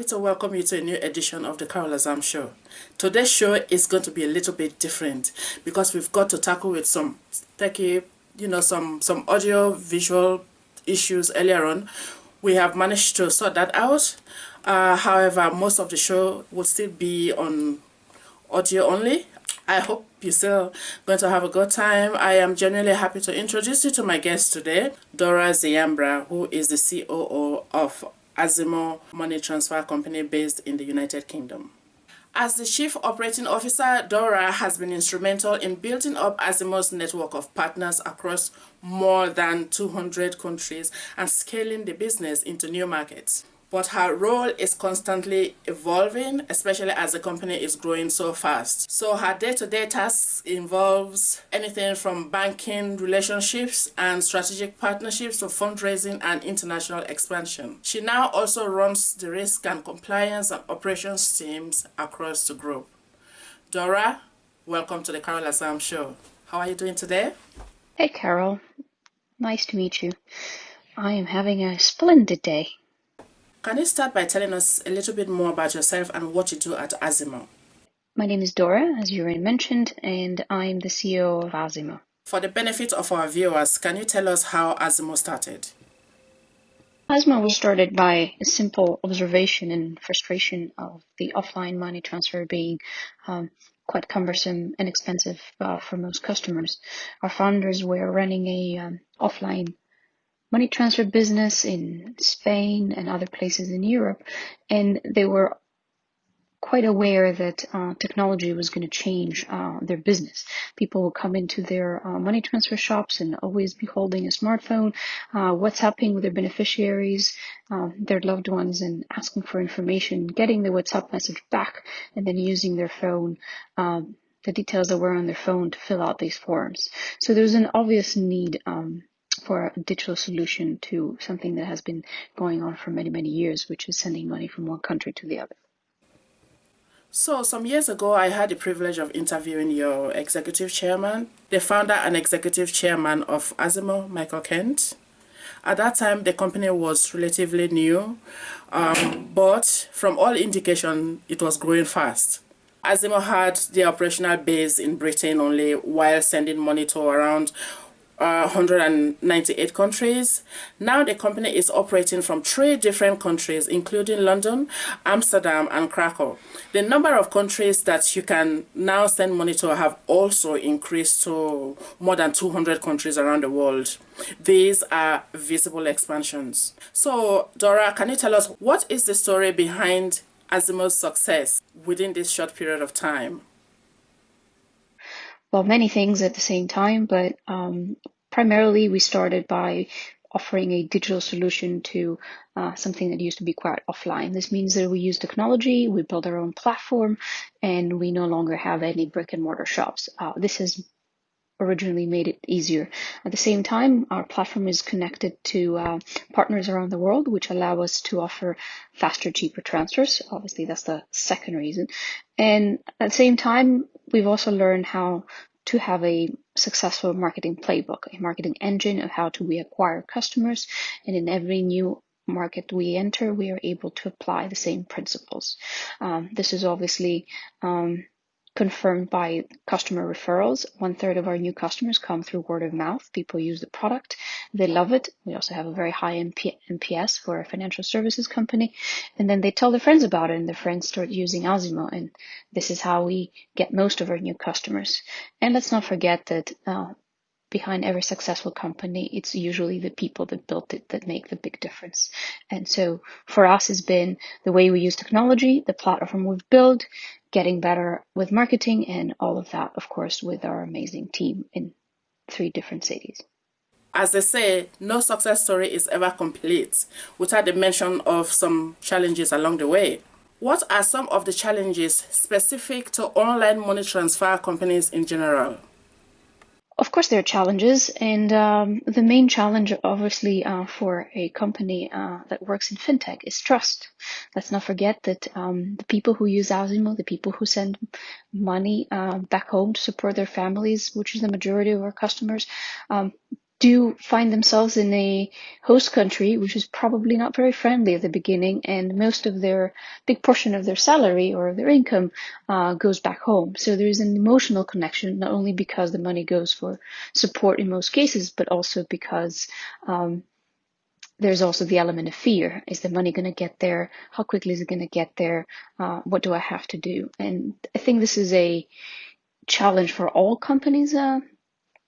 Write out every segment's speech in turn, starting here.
to welcome you to a new edition of the Carol Azams Show. Today's show is going to be a little bit different because we've got to tackle with some techie, some audio visual issues earlier on. We have managed to sort that out. However, most of the show will still be on audio only. I hope you're still going to have a good time. I am genuinely happy to introduce you to my guest today, Dora Ziambra, who is the COO of azimo-moneytransfer company based in the United Kingdom. As the Chief Operating Officer, Dora has been instrumental in building up Azimos' network of partners across more than 200 countries and scaling the business into new markets. But her role is constantly evolving, especially as the company is growing so fast. So her day-to-day tasks involves anything from banking relationships and strategic partnerships to fundraising and international expansion. She now also runs the risk and compliance and operations teams across the group. Dora, welcome to the Carol Azams Show. How are you doing today? Hey Carol, nice to meet you. I am having a splendid day. Can you start by telling us a little bit more about yourself and what you do at Azimo? My name is Dora, as you already mentioned, and I'm the CEO of Azimo. For the benefit of our viewers, can you tell us how Azimo started? Azimo was started by a simple observation and frustration of the offline money transfer being quite cumbersome and expensive for most customers. Our founders were running a offline money transfer business in Spain and other places in Europe, and they were quite aware that technology was going to change their business. People will come into their money transfer shops and always be holding a smartphone, WhatsApping with their beneficiaries, their loved ones, and asking for information, getting the WhatsApp message back, and then using their phone, the details that were on their phone to fill out these forms. So there's an obvious need for a digital solution to something that has been going on for many, many years, which is sending money from one country to the other. So some years ago, I had the privilege of interviewing your executive chairman, the founder and executive chairman of Azimo, Michael Kent. At that time, the company was relatively new, but from all indication, it was growing fast. Azimo had the operational base in Britain only while sending money to around 198 countries. Now the company is operating from 3 different countries, including London, Amsterdam, and Krakow. The number of countries that you can now send money to have also increased to more than 200 countries around the world. These are visible expansions. So, Dora, can you tell us what is the story behind Azimo's success within this short period of time? Well, many things at the same time, but primarily we started by offering a digital solution to something that used to be quite offline. This means that we use technology, we build our own platform, and we no longer have any brick and mortar shops. This has originally made it easier. At the same time, our platform is connected to partners around the world, which allow us to offer faster, cheaper transfers. Obviously, that's the second reason. And at the same time, we've also learned how to have a successful marketing playbook, a marketing engine of how we acquire customers. And in every new market we enter, we are able to apply the same principles. This is obviously confirmed by customer referrals. 1/3 of our new customers come through word of mouth. People use the product. They love it. We also have a very high NPS for a financial services company. And then they tell their friends about it, and their friends start using Azimo. And this is how we get most of our new customers. And let's not forget that behind every successful company, it's usually the people that built it that make the big difference. And so for us, it's been the way we use technology, the platform we've built, getting better with marketing, and all of that, of course, with our amazing team in 3 different cities. As they say, no success story is ever complete without the mention of some challenges along the way. What are some of the challenges specific to online money transfer companies in general? Of course, there are challenges, and the main challenge, obviously, for a company that works in fintech is trust. Let's not forget that the people who use Azimo, the people who send money back home to support their families, which is the majority of our customers, do find themselves in a host country, which is probably not very friendly at the beginning, and most of their big portion of their salary or their income goes back home. So there is an emotional connection, not only because the money goes for support in most cases, but also because there's also the element of fear. Is the money going to get there? How quickly is it going to get there? What do I have to do? And I think this is a challenge for all companies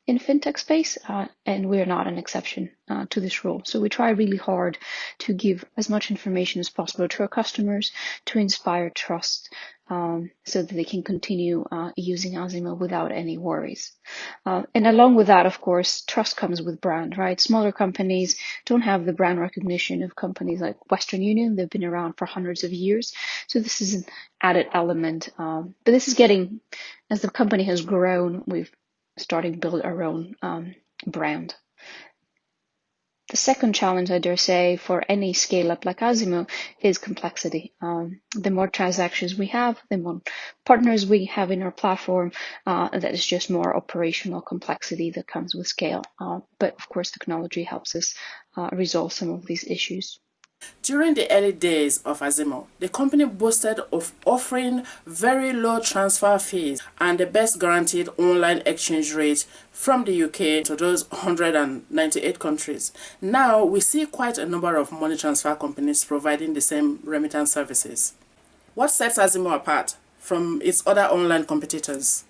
in fintech space, and we're not an exception to this rule. So we try really hard to give as much information as possible to our customers to inspire trust, so that they can continue using Azimo without any worries. And along with that, of course, trust comes with brand, right? Smaller companies don't have the brand recognition of companies like Western Union. They've been around for hundreds of years. So this is an added element. But this is getting, as the company has grown, we've starting to build our own brand. The second challenge, I dare say, for any scale up like Azimo is complexity. The more transactions we have, the more partners we have in our platform, that is just more operational complexity that comes with scale. But of course, technology helps us resolve some of these issues. During the early days of Azimo, the company boasted of offering very low transfer fees and the best guaranteed online exchange rate from the UK to those 198 countries. Now, we see quite a number of money transfer companies providing the same remittance services. What sets Azimo apart from its other online competitors?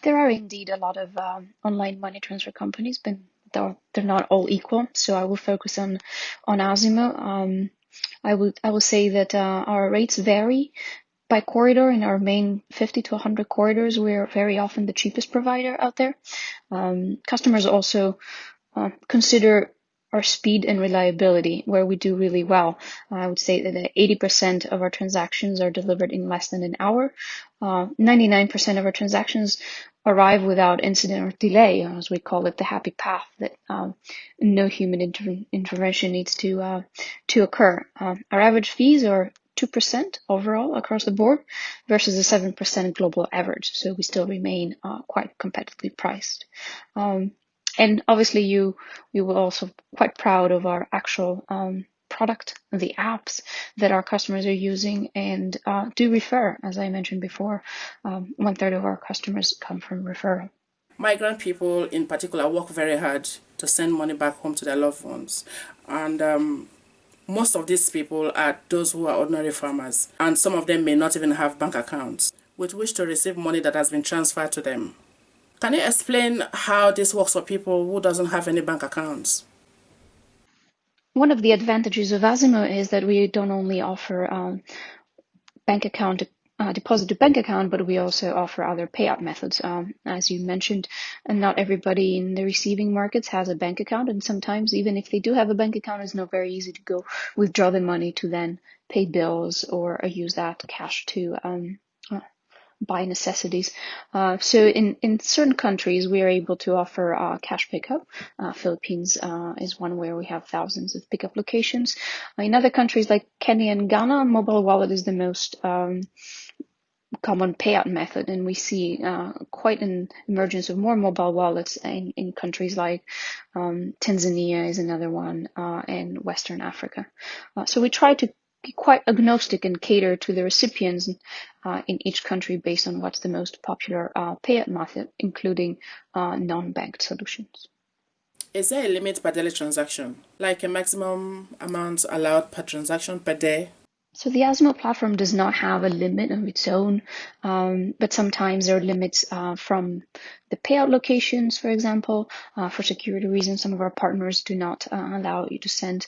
There are indeed a lot of online money transfer companies, but they're not all equal. So I will focus on Azimo. I will say that our rates vary by corridor. In our main 50 to 100 corridors, we're very often the cheapest provider out there. Customers also consider our speed and reliability, where we do really well. I would say that 80% of our transactions are delivered in less than an hour. 99% of our transactions arrive without incident or delay, as we call it, the happy path, that no human intervention needs to occur. Our average fees are 2% overall across the board versus a 7% global average. So we still remain quite competitively priced. And obviously you will also quite proud of our actual product, the apps that our customers are using and do refer. As I mentioned before, 1/3 of our customers come from referral. Migrant people in particular work very hard to send money back home to their loved ones. And most of these people are those who are ordinary farmers. And some of them may not even have bank accounts with which to receive money that has been transferred to them. Can you explain how this works for people who doesn't have any bank accounts? One of the advantages of Azimo is that we don't only offer bank account deposit to bank account, but we also offer other payout methods. As you mentioned, and not everybody in the receiving markets has a bank account, and sometimes even if they do have a bank account, it's not very easy to go withdraw the money to then pay bills or use that cash to buy necessities. So in certain countries, we are able to offer cash pickup. Philippines is one where we have thousands of pickup locations. In other countries like Kenya and Ghana, mobile wallet is the most common payout method, and we see quite an emergence of more mobile wallets in countries like Tanzania is another one, and Western Africa. So we try to be quite agnostic and cater to the recipients in each country based on what's the most popular payout method, including non-banked solutions. Is there a limit per daily transaction, like a maximum amount allowed per transaction per day? So the Azimo platform does not have a limit of its own, but sometimes there are limits from the payout locations, for example. For security reasons, some of our partners do not allow you to send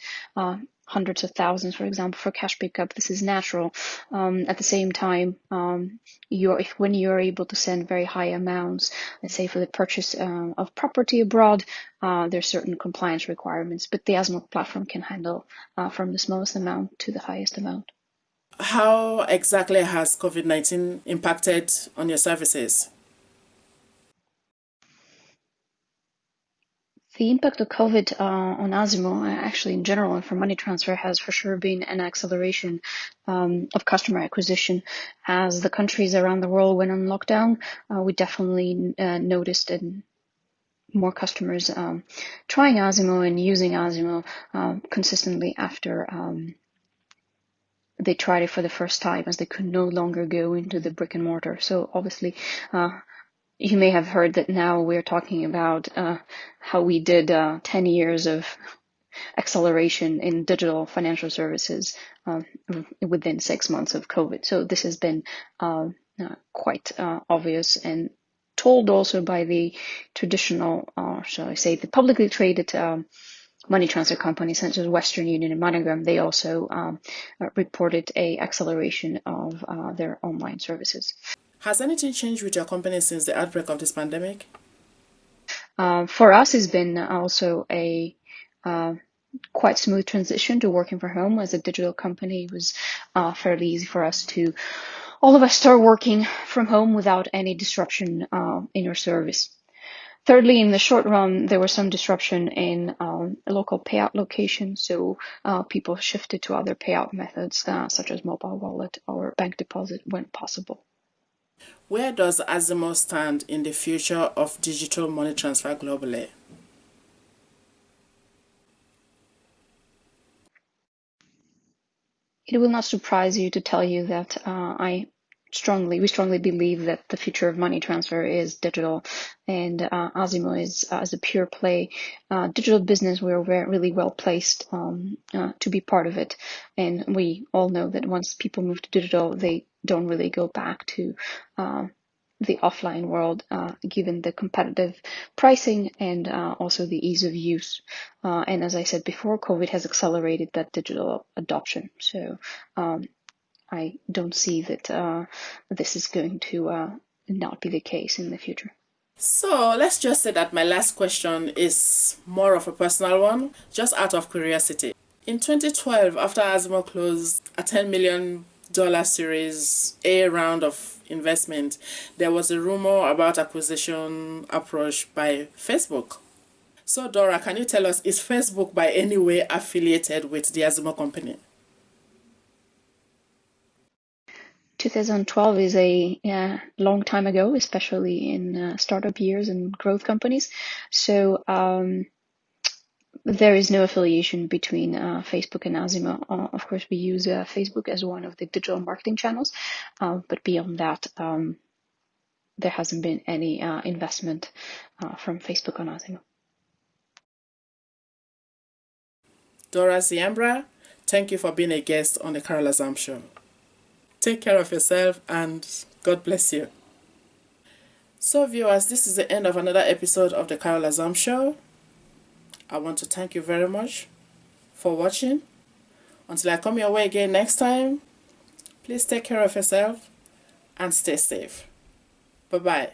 hundreds of thousands, for example, for cash pickup. This is natural. At the same time, when you're able to send very high amounts, let's say for the purchase of property abroad, there's certain compliance requirements, but the Azimo platform can handle from the smallest amount to the highest amount. How exactly has COVID-19 impacted on your services? The impact of COVID on Azimo, actually in general, and for money transfer, has for sure been an acceleration of customer acquisition. As the countries around the world went on lockdown, we definitely noticed an more customers trying Azimo and using Azimo consistently after they tried it for the first time, as they could no longer go into the brick and mortar. So obviously, you may have heard that now we're talking about how we did 10 years of acceleration in digital financial services within 6 months of COVID. So this has been quite obvious, and told also by the traditional, shall I say, the publicly traded money transfer companies such as Western Union and MoneyGram. They also reported a acceleration of their online services. Has anything changed with your company since the outbreak of this pandemic? For us, it's been also a quite smooth transition to working from home. As a digital company, it was fairly easy for us to all of us start working from home without any disruption in our service. Thirdly, in the short run, there was some disruption in local payout locations, so people shifted to other payout methods such as mobile wallet or bank deposit when possible. Where does Azimos stand in the future of digital money transfer globally? It will not surprise you to tell you that we strongly believe that the future of money transfer is digital, and Azimo is, as a pure play digital business, we're really well placed to be part of it. And we all know that once people move to digital, they don't really go back to the offline world, given the competitive pricing and also the ease of use. And as I said before, COVID has accelerated that digital adoption. So I don't see that this is going to not be the case in the future. So let's just say that my last question is more of a personal one, just out of curiosity. In 2012, after Azimo closed a $10 million Series A round of investment, there was a rumor about acquisition approach by Facebook. So Dora, can you tell us, is Facebook by any way affiliated with the Azimo company? 2012 is a long time ago, especially in startup years and growth companies. So there is no affiliation between Facebook and Azimo. Of course, we use Facebook as one of the digital marketing channels, but beyond that, there hasn't been any investment from Facebook on Azimo. Dora Ziambra, thank you for being a guest on the Carol Azams Show. Take care of yourself and God bless you. So viewers, this is the end of another episode of the Carol Azams Show. I want to thank you very much for watching. Until I come your way again next time, please take care of yourself and stay safe. Bye-bye.